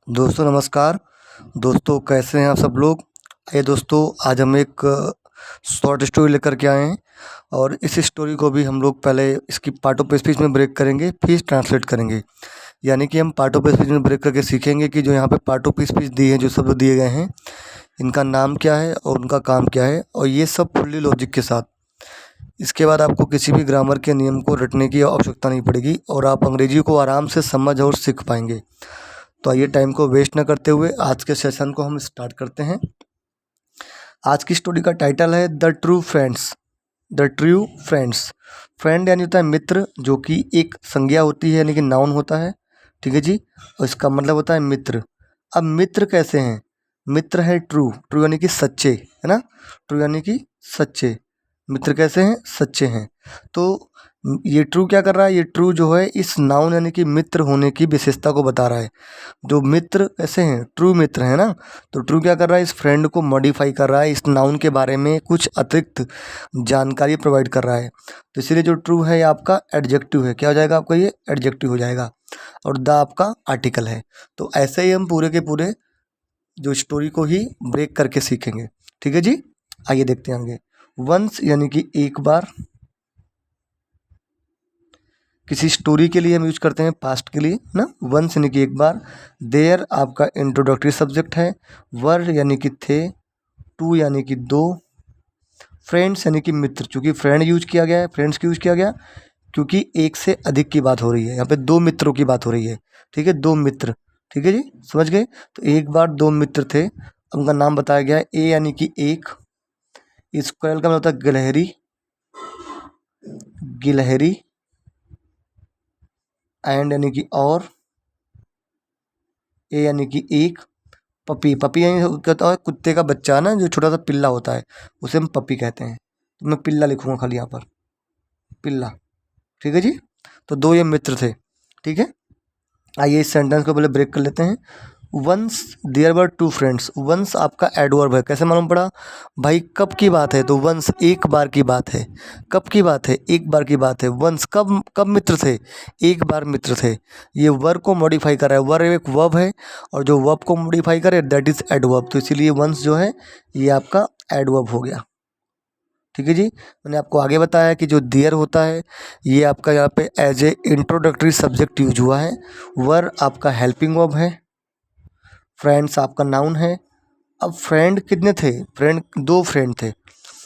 दोस्तों नमस्कार। दोस्तों कैसे हैं आप सब लोग। आइए दोस्तों, आज हम एक शॉर्ट स्टोरी लेकर के आए हैं और इस स्टोरी को भी हम लोग पहले इसकी पार्ट ऑफ स्पीच में ब्रेक करेंगे, फिर ट्रांसलेट करेंगे। यानी कि हम पार्ट ऑफ स्पीच में ब्रेक करके सीखेंगे कि जो यहाँ पे पार्ट ऑफ स्पीच दी है, जो शब्द दिए गए हैं, इनका नाम क्या है और उनका काम क्या है, और ये सब फुल्ली लॉजिक के साथ। इसके बाद आपको किसी भी ग्रामर के नियम को रटने की आवश्यकता नहीं पड़ेगी और आप अंग्रेजी को आराम से समझ और सीख पाएंगे। तो आइए टाइम को वेस्ट न करते हुए आज के सेशन को हम स्टार्ट करते हैं। आज की स्टोरी का टाइटल है the true friends. The true friends, friend यानी होता है मित्र, जो कि एक संज्ञा होती है यानी कि नाउन होता है। ठीक है जी, और इसका मतलब होता है मित्र। अब मित्र कैसे हैं? मित्र है ट्रू, ट्रू यानी कि सच्चे, है ना। ट्रू यानी कि सच्चे। मित्र कैसे हैं? सच्चे हैं। तो ये ट्रू क्या कर रहा है? ये ट्रू जो है इस नाउन यानी कि मित्र होने की विशेषता को बता रहा है। जो मित्र ऐसे हैं, ट्रू मित्र है ना। तो ट्रू क्या कर रहा है? इस फ्रेंड को मॉडिफाई कर रहा है, इस नाउन के बारे में कुछ अतिरिक्त जानकारी प्रोवाइड कर रहा है। तो इसीलिए जो ट्रू है ये आपका एडजेक्टिव है। क्या हो जाएगा आपका? ये एडजेक्टिव हो जाएगा। और द आपका आर्टिकल है। तो ऐसे ही हम पूरे के पूरे जो स्टोरी को ही ब्रेक करके सीखेंगे। ठीक है जी, आइए देखते हैं आगे। वंस यानी कि एक बार। किसी स्टोरी के लिए हम यूज करते हैं पास्ट के लिए ना। वंस यानी कि एक बार। देयर आपका इंट्रोडक्टरी सब्जेक्ट है। वर यानी कि थे। टू यानी कि दो। फ्रेंड्स यानी कि मित्र, चूंकि फ्रेंड यूज किया गया है, फ्रेंड्स क्यों यूज किया गया? क्योंकि एक से अधिक की बात हो रही है, यहाँ पे दो मित्रों की बात हो रही है। ठीक है, दो मित्र। ठीक है जी, समझ गए। तो एक बार दो मित्र थे, उनका नाम बताया गया है। ए यानी कि एक। स्क्वायर का मतलब होता है गिलहरी, गिलहरी। एंड यानी कि और। ए यानी कि एक। पपी, पपी यानी क्या होता है? कुत्ते का बच्चा ना, जो छोटा सा पिल्ला होता है, उसे हम पपी कहते हैं। तो मैं पिल्ला लिखूंगा खाली यहाँ पर, पिल्ला। ठीक है जी। तो दो ये मित्र थे। ठीक है, आइए इस सेंटेंस को पहले ब्रेक कर लेते हैं। Once there were two friends. Once आपका एडवर्ब है। कैसे मालूम पड़ा भाई? कब की बात है? तो वंस एक बार की बात है। कब की बात है? एक बार की बात है। वंस कब कब मित्र थे? एक बार मित्र थे। ये वर्ब को मॉडिफाई कर रहा है। वर्ब एक वर्ब है और जो वर्ब को मॉडिफाई करे दैट इज एडवर्ब। तो इसीलिए वंस जो है ये आपका एडवर्ब हो गया। ठीक है जी, मैंने आपको आगे बताया कि जो देयर होता है ये आपका यहाँ पे as a introductory subject use हुआ है। वर आपका हेल्पिंग वर्ब है। फ्रेंड्स आपका नाउन है। अब फ्रेंड कितने थे? फ्रेंड दो फ्रेंड थे।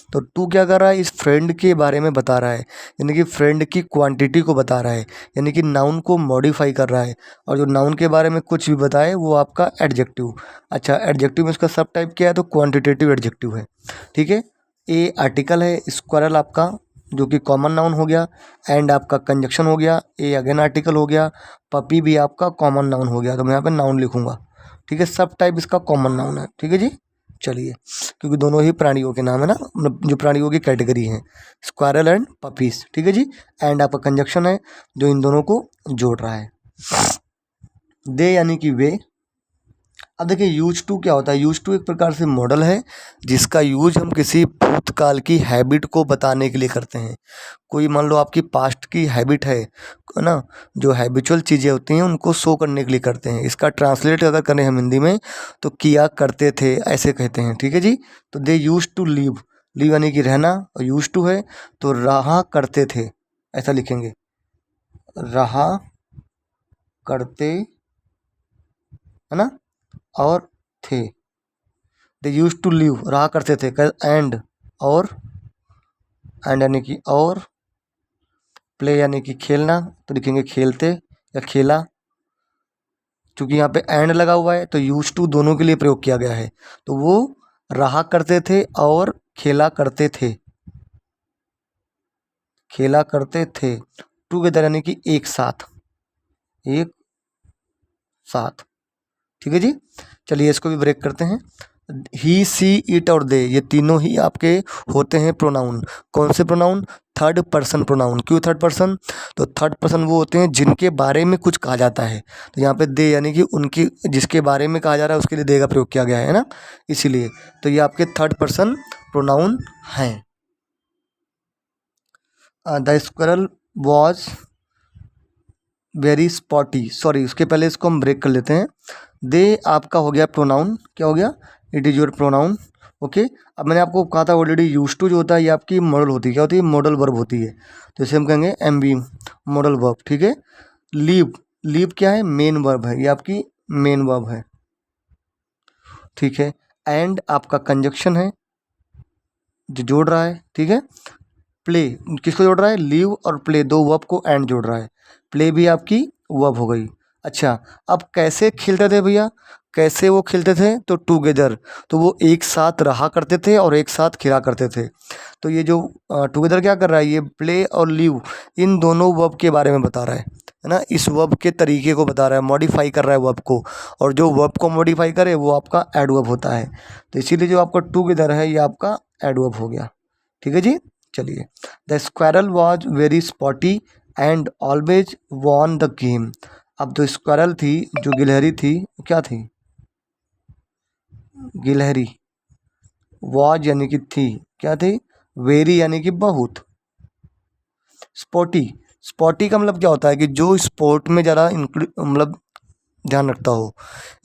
तो टू क्या कर रहा है? इस फ्रेंड के बारे में बता रहा है, यानी कि फ्रेंड की क्वांटिटी को बता रहा है, यानी कि नाउन को मॉडिफाई कर रहा है। और जो नाउन के बारे में कुछ भी बताए वो आपका एडजेक्टिव। अच्छा, एडजेक्टिव में इसका सब टाइप क्या है? तो क्वांटिटेटिव एडजेक्टिव है। ठीक है। ए आर्टिकल है। स्क्वायरल आपका जो कि कॉमन नाउन हो गया। एंड आपका कंजक्शन हो गया। ए अगेन आर्टिकल हो गया। पपी भी आपका कॉमन नाउन हो गया। तो मैं यहाँ पे नाउन लिखूंगा। ठीक है, सब टाइप इसका कॉमन नाउन है। ठीक है जी, चलिए, क्योंकि दोनों ही प्राणियों के नाम है ना, मतलब जो प्राणियों की कैटेगरी है, स्क्वायरल एंड पपीज। ठीक है जी। एंड आपका कंजक्शन है जो इन दोनों को जोड़ रहा है। दे यानी कि वे। अब देखिए यूज टू क्या होता है? यूज टू एक प्रकार से मॉडल है जिसका यूज हम किसी भूतकाल की हैबिट को बताने के लिए करते हैं। कोई मान लो आपकी पास्ट की हैबिट है ना, जो हैबिचुअल चीज़ें होती हैं उनको शो करने के लिए करते हैं। इसका ट्रांसलेट अगर करें हम हिंदी में तो किया करते थे ऐसे कहते हैं। ठीक है जी। तो दे यूज टू लिव, लिव यानी कि रहना, और यूज टू है तो रहा करते थे, ऐसा लिखेंगे, रहा करते, है ना, और थे। दे यूज टू लिव, रहा करते थे। एंड और, एंड यानी कि और। प्ले यानी कि खेलना, तो लिखेंगे खेलते या खेला। क्योंकि यहाँ पे एंड लगा हुआ है तो यूज टू दोनों के लिए प्रयोग किया गया है। तो वो रहा करते थे और खेला करते थे, खेला करते थे। टुगेदर यानी कि एक साथ, एक साथ। ठीक है जी, चलिए इसको भी ब्रेक करते हैं। ही सी इट और दे, ये तीनों ही आपके होते हैं प्रोनाउन। कौन से प्रोनाउन? Third person pronoun. क्यों थर्ड पर्सन? तो थर्ड पर्सन वो होते हैं जिनके बारे में कुछ कहा जाता है। तो यहाँ पे दे यानी कि उनकी, जिसके बारे में कहा जा रहा है उसके लिए दे का प्रयोग किया गया है ना, इसीलिए। तो ये आपके थर्ड पर्सन प्रोनाउन हैं। The squirrel was very spotty, sorry उसके पहले इसको हम ब्रेक कर लेते हैं। दे आपका हो गया प्रोनाउन, क्या हो गया, it is your pronoun. Okay, अब मैंने आपको कहा था ऑलरेडी यूज टू जो होता है ये आपकी मॉडल होती है, क्या होती है, मॉडल वर्ब होती है। तो इसे हम कहेंगे एम बी, मॉडल वर्ब, ठीक है। लीव, लीव क्या है, मेन वर्ब है, ये आपकी मेन वर्ब है, ठीक है। एंड आपका कंजक्शन है जो जोड़ रहा है, ठीक है। प्ले किसको जोड़ रहा है, लीव और प्ले, दो वर्ब को एंड जोड़ रहा है, प्ले भी आपकी वर्ब हो गई। अच्छा, अब कैसे खेलते थे भैया, कैसे वो खेलते थे, तो टुगेदर, तो वो एक साथ रहा करते थे और एक साथ खेला करते थे। तो ये जो टुगेदर क्या कर रहा है, ये प्ले और लीव इन दोनों वर्ब के बारे में बता रहा है ना, इस वर्ब के तरीके को बता रहा है, मॉडिफाई कर रहा है वर्ब को, और जो वर्ब को मॉडिफाई करे वो आपका एडवर्ब होता है। तो इसीलिए जो आपका टुगेदर है ये आपका एडवर्ब हो गया, ठीक है जी। चलिए, the squirrel was very spotty and always won the game. अब जो स्क्वायरल थी, जो गिलहरी थी, क्या थी, गिलहरी, वॉज यानी कि थी, क्या थी, वेरी यानी कि बहुत, स्पॉटी, स्पॉटी का मतलब क्या होता है कि जो स्पोर्ट में ज़्यादा मतलब ध्यान रखता हो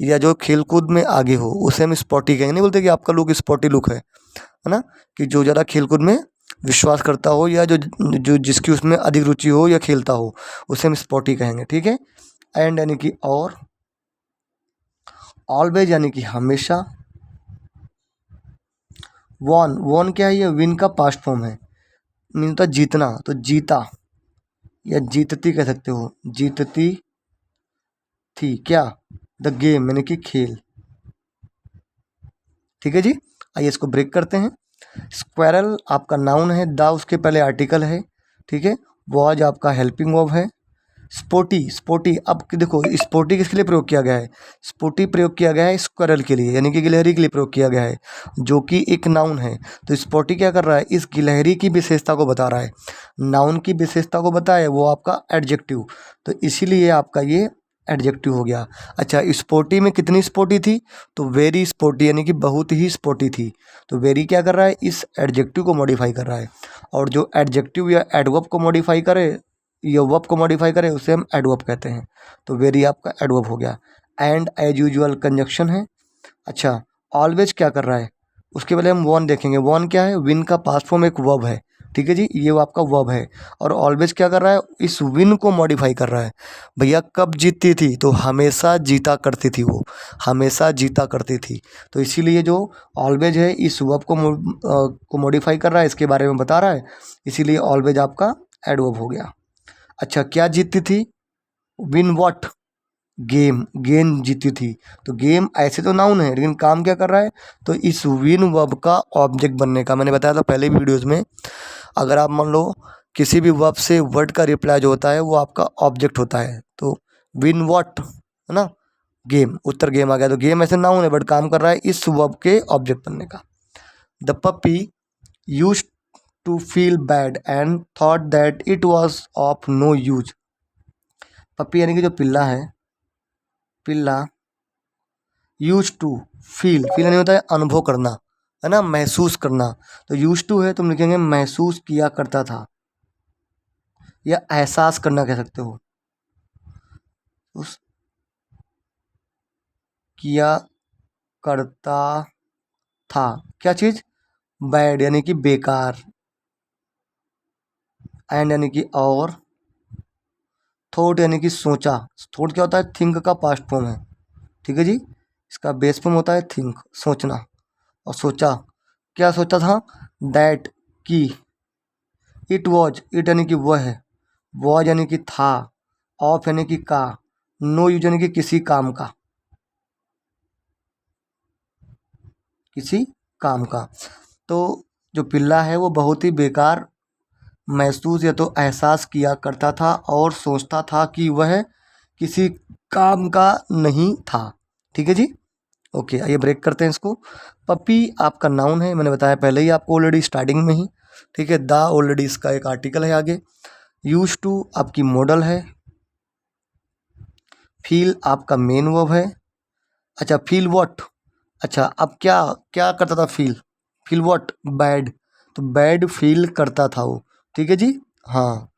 या जो खेल कूद में आगे हो, उसे हम स्पॉटी कहेंगे। नहीं बोलते कि आपका लुक स्पॉटी लुक है ना, कि जो ज़्यादा खेल कूद में विश्वास करता हो या जो जो जिसकी उसमें अधिक रुचि हो या खेलता हो, उसे हम स्पॉटी कहेंगे, ठीक है। एंड यानी कि और, ऑलवेज यानी कि हमेशा, वॉन, वॉन क्या है, ये विन का पास्ट फॉर्म है, मीन होता है जीतना, तो जीता या जीतती कह सकते हो, जीतती थी क्या, द गेम यानी कि खेल, ठीक है जी। आइए इसको ब्रेक करते हैं। स्क्वायरल आपका नाउन है, द उसके पहले आर्टिकल है, ठीक है। वॉज आपका हेल्पिंग वर्ब है। स्पोर्टी, स्पोर्टी, अब देखो स्पोर्टी किसके लिए प्रयोग किया गया है, स्पोर्टी प्रयोग किया गया है स्क्वायरल के लिए, यानी कि गिलहरी के लिए प्रयोग किया गया है, जो कि एक नाउन है। तो स्पोर्टी क्या कर रहा है, इस गिलहरी की विशेषता को बता रहा है, नाउन की विशेषता को बताए वो आपका एडजेक्टिव, तो इसीलिए आपका ये एडजेक्टिव हो गया। अच्छा, स्पोर्टी में कितनी स्पोर्टी थी, तो वेरी स्पोर्टी यानी कि बहुत ही स्पोर्टी थी। तो वेरी क्या कर रहा है, इस एडजेक्टिव को मॉडिफाई कर रहा है, और जो एडजेक्टिव या एडवर्ब को मॉडिफाई करे या वर्ब को मॉडिफाई करें उसे हम एडवर्ब कहते हैं। तो वेरी आपका एडवर्ब हो गया। एंड एज यूजुअल कंजक्शन है। अच्छा, ऑलवेज क्या कर रहा है, उसके पहले हम वन देखेंगे, वन क्या है, विन का पास्ट फॉर्म एक वर्ब है, ठीक है जी, ये वो आपका वर्ब है। और ऑलवेज क्या कर रहा है, इस विन को मॉडिफाई कर रहा है। भैया कब जीतती थी, तो हमेशा जीता करती थी, वो हमेशा जीता करती थी। तो इसीलिए जो ऑलवेज है इस वर्ब को मॉडिफाई कर रहा है, इसके बारे में बता रहा है, इसीलिए ऑलवेज आपका एडवर्ब हो गया। अच्छा, क्या जीतती थी, विन व्हाट, गेम, गेम जीती थी। तो गेम ऐसे तो नाउन है, लेकिन काम क्या कर रहा है, तो इस विन वर्ब का ऑब्जेक्ट बनने का, मैंने बताया था पहले भी वीडियोज़ में, अगर आप मान लो किसी भी वर्ब से वर्ड का रिप्लाई जो होता है वो आपका ऑब्जेक्ट होता है। तो विन व्हाट है ना, गेम, उत्तर गेम आ गया। तो गेम ऐसे नाउन है बट काम कर रहा है इस वर्ब के ऑब्जेक्ट बनने का। The puppy use to feel bad and thought that it was of no use. Puppy यानी कि जो पिल्ला है, पिल्ला, यूज टू फील, फील यानी होता है अनुभव करना, है ना, महसूस करना। तो यूज टू है, तुम लिखेंगे महसूस किया करता था या एहसास करना कह सकते हो, उस किया करता था क्या चीज़, बैड यानी कि बेकार, एंड यानी कि और, थॉट यानी कि सोचा। थॉट क्या होता है, थिंक का पास्ट फॉर्म है, ठीक है जी, इसका बेस फॉर्म होता है थिंक, सोचना। और सोचा, क्या सोचा था, दैट की, इट वॉज, इट यानी कि वह है, वॉज यानी कि था, ऑफ यानी कि का, नो यूज यानी कि किसी काम का, किसी काम का। तो जो पिल्ला है वो बहुत ही बेकार महसूस या तो एहसास किया करता था और सोचता था कि वह किसी काम का नहीं था, ठीक है जी। ओके, आइए ब्रेक करते हैं इसको। पपी आपका नाउन है, मैंने बताया पहले ही आपको ऑलरेडी स्टार्टिंग में ही, ठीक है। द ऑलरेडी इसका एक आर्टिकल है आगे। यूज टू आपकी मॉडल है। फील आपका मेन वर्ब है। अच्छा, फील व्हाट, अच्छा अब क्या क्या करता था, फील, फील व्हाट, बैड, तो बैड फील करता था वो, ठीक है जी। हाँ,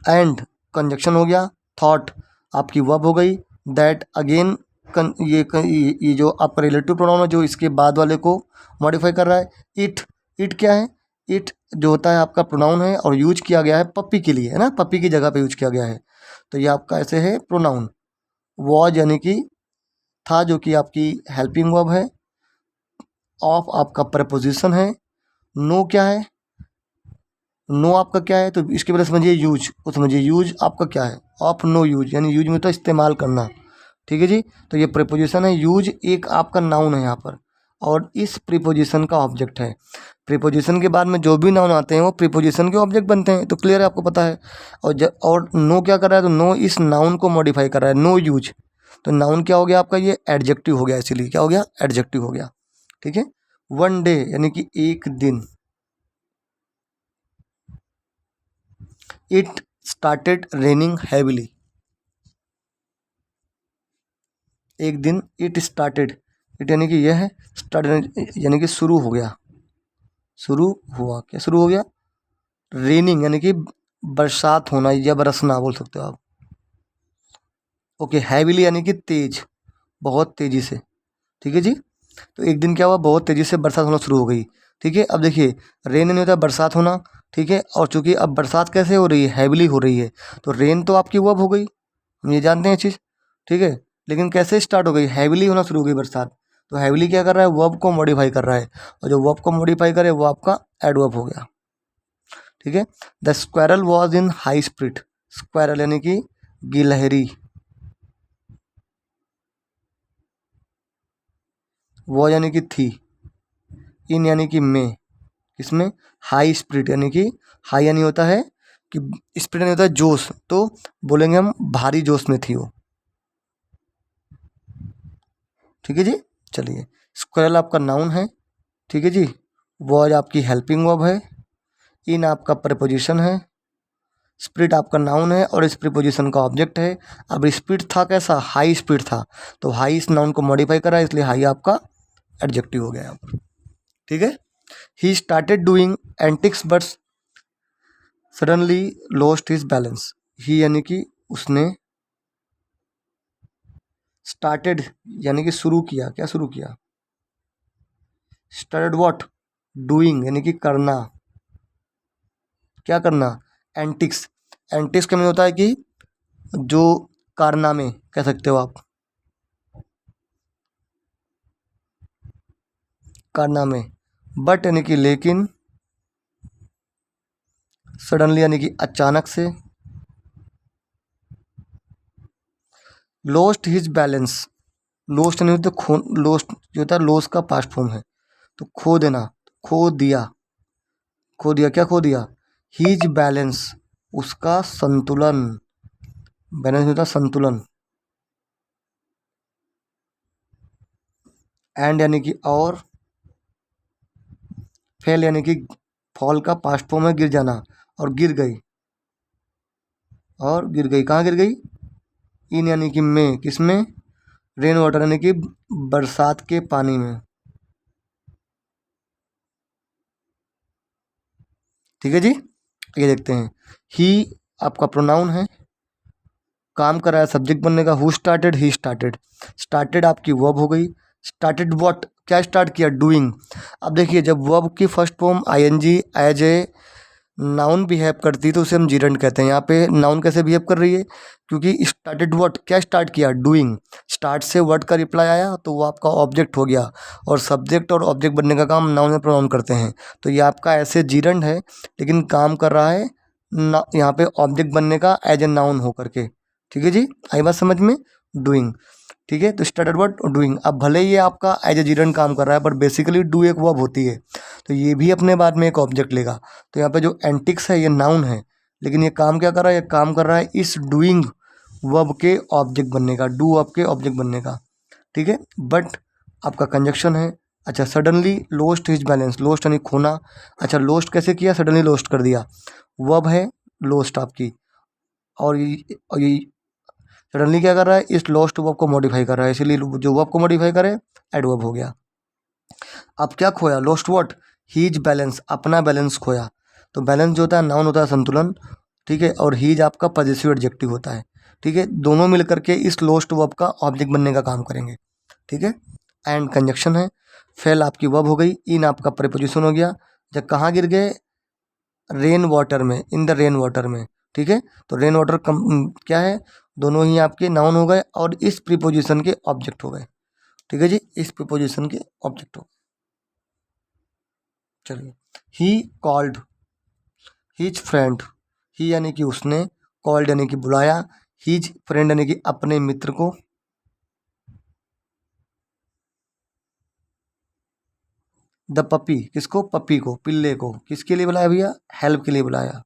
एंड कंजक्शन हो गया, थॉट, आपकी वर्ब हो गई। दैट अगेन ये जो आपका रिलेटिव प्रोनाउन है जो इसके बाद वाले को मॉडिफाई कर रहा है। इट, इट क्या है? इट जो होता है आपका प्रोनाउन है और यूज किया गया है पप्पी के लिए, है ना, पप्पी की जगह पे यूज किया गया है, तो ये आपका ऐसे है प्रोनाउन। वॉज यानी कि था, जो कि आपकी हेल्पिंग वर्ब है। ऑफ आपका प्रपोजिशन है। नो क्या है? नो आपका क्या है? तो इसके पहले समझिए यूज, तो समझिए यूज आपका क्या है? ऑफ नो यूज, यानी यूज में तो इस्तेमाल करना, ठीक है जी। तो ये प्रीपोजिशन है। यूज एक आपका नाउन है यहाँ पर, और इस प्रीपोजिशन का ऑब्जेक्ट है। प्रीपोजिशन के बाद में जो भी नाउन आते हैं वो प्रीपोजिशन के ऑब्जेक्ट बनते हैं, तो क्लियर है, आपको पता है। और नो क्या कर रहा है? तो नो इस नाउन को मॉडिफाई कर रहा है, नो यूज। तो नाउन क्या हो गया आपका? ये एडजेक्टिव हो गया, इसीलिए क्या हो गया? एडजेक्टिव हो गया, ठीक है। वन डे यानी कि एक दिन। It started raining heavily. एक दिन इट स्टार्टेड, इट यानी कि यह है, स्टार्ट यानी कि शुरू हो गया, शुरू हुआ, क्या शुरू हो गया? रेनिंग यानी कि बरसात होना या बरसना बोल सकते हो आप। ओके, हैविली यानी कि तेज, बहुत तेजी से, ठीक है जी। तो एक दिन क्या हुआ? बहुत तेजी से बरसात होना शुरू हो गई, ठीक है। अब देखिए, रेन नहीं होता बरसात होना, ठीक है। और चूंकि अब बरसात कैसे हो रही है? हैविली हो रही है, तो रेन तो आपकी वर्ब हो गई, हम ये जानते हैं चीज़, ठीक है। लेकिन कैसे स्टार्ट हो गई? हैविली होना शुरू हो गई बरसात, तो हैविली क्या कर रहा है? वर्ब को मॉडिफाई कर रहा है, और जो वर्ब को मॉडिफाई करे वो आपका एडवर्ब हो गया, ठीक है। The squirrel was in high spirit. Squirrel यानी कि गिलहरी, वॉज यानी कि थी, इन यानी कि में, इसमें हाई स्पिरिट यानी कि हाई यानी होता है कि स्पिरिट यानी होता है जोश, तो बोलेंगे हम भारी जोश में थी वो, ठीक है जी। चलिए, स्क्वायरल आपका नाउन है, ठीक है जी। वॉज आपकी हेल्पिंग वर्ब है। इन आपका प्रपोजिशन है। स्पिरिट आपका नाउन है और इस प्रीपोजिशन का ऑब्जेक्ट है। अब स्पिरिट था कैसा? हाई स्पिरिट था, तो हाई इस नाउन को मॉडिफाई करा, इसलिए हाई आपका एडजेक्टिव हो गया यहाँ पर, ठीक है। He started doing antics but suddenly lost his balance. He यानी कि उसने, स्टार्टेड यानी कि शुरू किया, क्या शुरू किया? Started what? डूइंग यानी कि करना, क्या करना? एंटिक्स। एंटिक्स का मीनिंग होता है कि जो कारनामे कह सकते हो आप, कारनामे। बट यानी कि लेकिन, सडनली यानी कि अचानक से। लॉस्ट हिज बैलेंस, लॉस्ट यानी तो खो, लॉस्ट जो होता है लॉस का पास्ट फॉर्म है, तो खो देना, खो दिया, खो दिया, क्या खो दिया? हिज बैलेंस, उसका संतुलन। बैलेंस होता है संतुलन। एंड यानी कि और। फेल यानी कि फॉल का पास्ट फॉर्म है गिर जाना, और गिर गई, और गिर गई, कहाँ गिर गई? इन यानी कि में, किसमें? रेन वाटर यानी कि बरसात के पानी में, ठीक है जी। ये देखते हैं, ही आपका प्रोनाउन है, काम कर रहा है सब्जेक्ट बनने का। Who started? He started. Started आपकी वर्ब हो गई। Started what? क्या स्टार्ट किया? डूइंग। अब देखिए, जब वर्ब की first form I N G as a noun behave करती है तो उसे हम जीरेंट कहते हैं। यहाँ पे नाउन कैसे बिहेव कर रही है? क्योंकि स्टार्टेड व्हाट, क्या स्टार्ट किया? डूइंग। स्टार्ट से वर्ड का रिप्लाई आया तो वो आपका ऑब्जेक्ट हो गया, और सब्जेक्ट और ऑब्जेक्ट बनने का काम नाउन में प्रोनाउन करते हैं। तो ये आपका ऐसे जीरेंट है, लेकिन काम कर रहा है ना यहाँ पे ऑब्जेक्ट बनने का एज ए नाउन हो करके, ठीक है जी। आई बात समझ में? डूइंग, ठीक है। तो स्टार्टेड वर्ड डूइंग। अब भले ही ये आपका एज ए जीरेंट काम कर रहा है, पर बेसिकली डू एक वर्ब होती है, तो ये भी अपने बाद में एक ऑब्जेक्ट लेगा। तो यहाँ पे जो एंटिक्स है ये नाउन है, लेकिन ये काम क्या कर रहा है? ये काम कर रहा है इस डूइंग वर्ब के ऑब्जेक्ट बनने का, डू वर्ब के ऑब्जेक्ट बनने का, ठीक है। बट आपका कंजक्शन है। अच्छा, suddenly lost his balance, lost यानी खोना। अच्छा, लॉस्ट कैसे किया? सडनली लॉस्ट कर दिया, वर्ब है लॉस्ट आपकी, और ये सडनली क्या कर रहा है? इस लॉस्ट वर्ब को मॉडिफाई कर रहा है, इसीलिए जो वर्ब को मॉडिफाई करे एडवर्ब हो गया। अब क्या खोया? Lost what? हीज बैलेंस, अपना बैलेंस खोया। तो बैलेंस जो होता है नाउन होता है संतुलन, ठीक है। और हीज आपका पॉजिटिव एडजेक्टिव होता है। ठीक है, दोनों मिल करके इस लोस्ट वर्ब का ऑब्जेक्ट बनने का काम करेंगे। ठीक है, एंड कंजक्शन है, फेल आपकी वर्ब हो गई, इन आपका प्रीपोजिशन हो गया। जब कहाँ गिर गए, रेन वाटर में, इन द रेन वाटर में। ठीक है, तो रेन वाटर क्या है, दोनों ही आपके नाउन हो गए और इस प्रीपोजिशन के ऑब्जेक्ट हो गए। ठीक है जी, इस प्रीपोजिशन के ऑब्जेक्ट हो गए। चलिए, ही कॉल्ड हिज फ्रेंड, ही यानी कि उसने, कॉल्ड यानी कि बुलाया, हिज फ्रेंड यानी कि अपने मित्र को। द पपी, किसको, पपी को, पिल्ले को, किसके लिए बुलाया भैया, हेल्प के लिए बुलाया,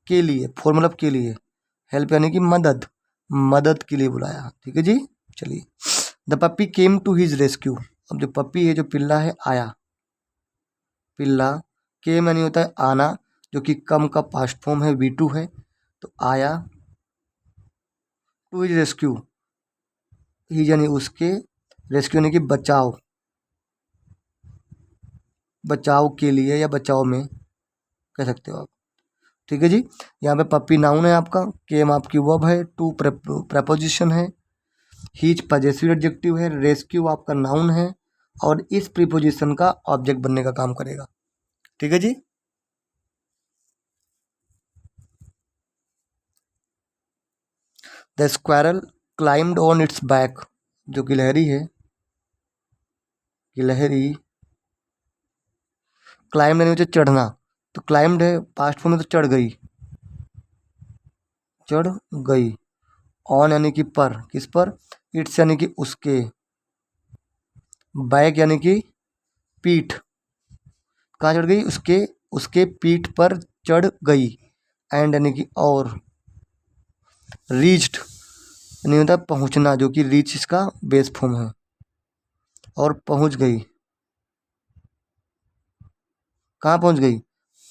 के लिए, फॉर मतलब के लिए, हेल्प यानी कि मदद, मदद के लिए बुलाया। ठीक है जी, चलिए, the puppy came to his rescue, अब जो पपी है, जो पिल्ला है, आया, पिल्ला, केम यानी होता है आना, जो कि कम का पास्ट फॉर्म है, V2 है, तो आया, टू हिज रेस्क्यू, हिज यानी उसके, रेस्क्यू यानी कि बचाव, बचाव के लिए या बचाव में कह सकते हो आप। ठीक है जी, यहाँ पे पप्पी नाउन है आपका, केम आपकी वर्ब है, टू प्रेपोजिशन है, हीज पजेसिव एडजेक्टिव है, रेस्क्यू आपका नाउन है और इस प्रीपोजिशन का ऑब्जेक्ट बनने का काम करेगा। ठीक है जी, the squirrel climbed on its back, जो गिलहरी है, गिलहरी, क्लाइम्ड यानी होता है चढ़ना, तो क्लाइम्ड है पास्ट फॉर्म में, तो चढ़ गई, चढ़ गई, ऑन यानी कि पर, किस पर, इट्स यानी कि उसके, बैक यानी कि पीठ, कहाँ चढ़ गई, उसके, उसके पीठ पर चढ़ गई, एंड यानी कि और, रीच्ड यानी होता है पहुंचना, जो कि रीच इसका बेस फॉर्म है, और पहुंच गई, कहाँ पहुंच गई,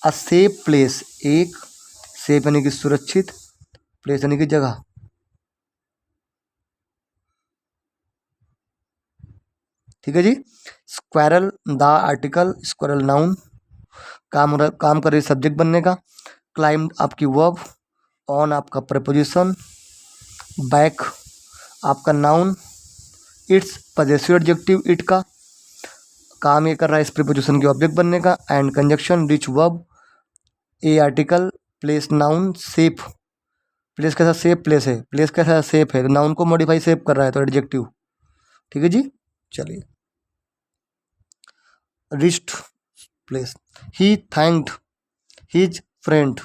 अ सेफ प्लेस, एक, सेफ यानी कि सुरक्षित, प्लेस यानी कि जगह। ठीक है जी, squirrel the article, squirrel noun, काम कर रही सब्जेक्ट बनने का, क्लाइम आपकी वर्ब, ऑन आपका प्रपोजिशन, बैक आपका noun, its possessive adjective, it का काम ये कर रहा है इस प्रीपोजिशन के ऑब्जेक्ट बनने का, and conjunction reach verb, a article, place noun, safe, place कैसा, सेफ प्लेस है, प्लेस कैसा सेफ है, नाउन को मॉडिफाई सेफ कर रहा है, तो एडजेक्टिव। ठीक है जी, चलिए, reached place, he thanked his friend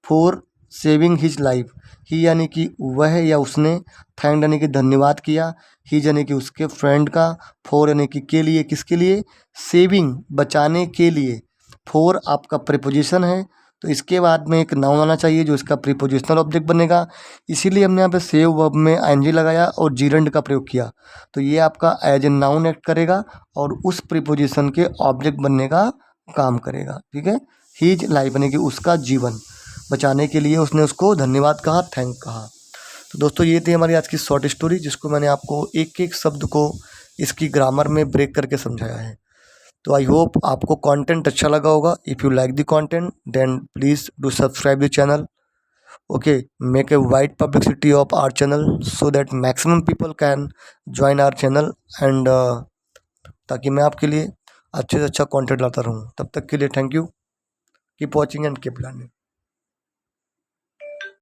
for saving his life, he यानी कि वह या उसने, थैंक यानी कि धन्यवाद किया, हिज यानी कि उसके, फ्रेंड का, फॉर यानी कि के लिए, किसके लिए, सेविंग बचाने के लिए, फॉर आपका प्रीपोजिशन है, तो इसके बाद में एक नाउन आना चाहिए जो इसका प्रीपोजिशनल ऑब्जेक्ट बनेगा, इसीलिए हमने यहाँ पे सेव वर्ब में आईएनजी लगाया और जीरंड का प्रयोग किया, तो ये आपका एज ए नाउन एक्ट करेगा और उस प्रीपोजिशन के ऑब्जेक्ट बनने का काम करेगा। ठीक है, हीज लाइफ यानी कि उसका जीवन, बचाने के लिए उसने उसको धन्यवाद कहा, थैंक कहा। तो दोस्तों ये थी हमारी आज की शॉर्ट स्टोरी, जिसको मैंने आपको एक एक शब्द को इसकी ग्रामर में ब्रेक करके समझाया है। तो आई होप आपको कंटेंट अच्छा लगा होगा। If you like the content then please do subscribe the channel, okay, make a wide publicity of our channel so that maximum people can join our channel, and ताकि मैं आपके लिए अच्छे से अच्छा कंटेंट लाता रहूँ। तब तक के लिए thank you, keep watching and keep learning.